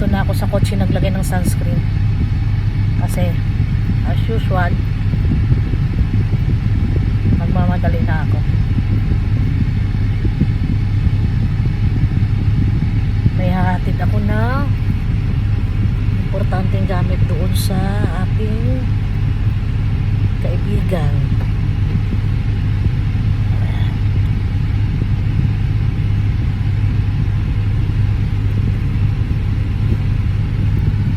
dito na ako sa kotse naglagay ng sunscreen. Kasi, as usual, magmamadali na ako. May hahatid ako na importanteng gamit doon sa aking kaibigan.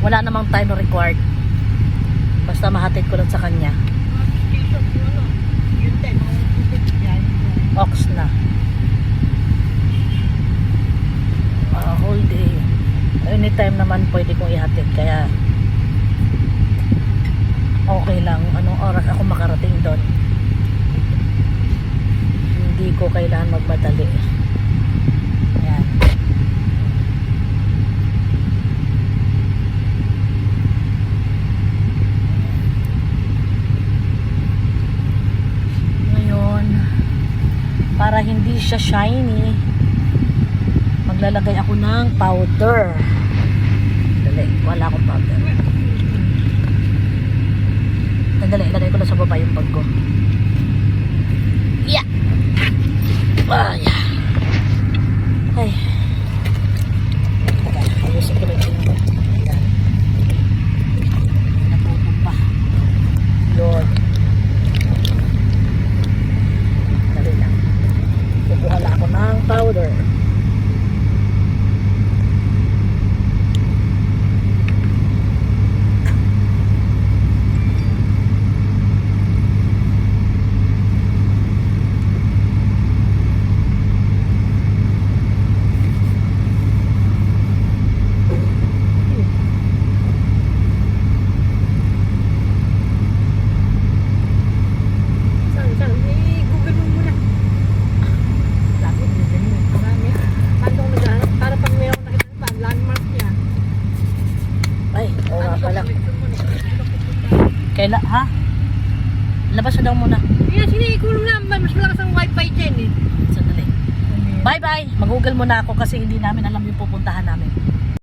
Wala namang time required. Basta mahatid ko lang sa kanya. Ox na. Whole day. Anytime naman pwede kong ihatid. Kaya okay lang. Anong oras ako makarating doon. Hindi ko kailangan magmadali. Yan. Para hindi siya shiny, maglalagay ako ng powder. Dali, wala akong powder. Dali, ilagay ko na sa baba yung bag ko. Yeah! Yeah. Ay. Ayusin ko na yung bag. Naputong pa. Lord. Wala ako ng powder. Kaila, ha? Labas na daw muna. Yes, hindi ko lang mas malakas ang wifi dyan eh. Sandali. Bye-bye. Mag-google muna ako kasi hindi namin alam yung pupuntahan namin.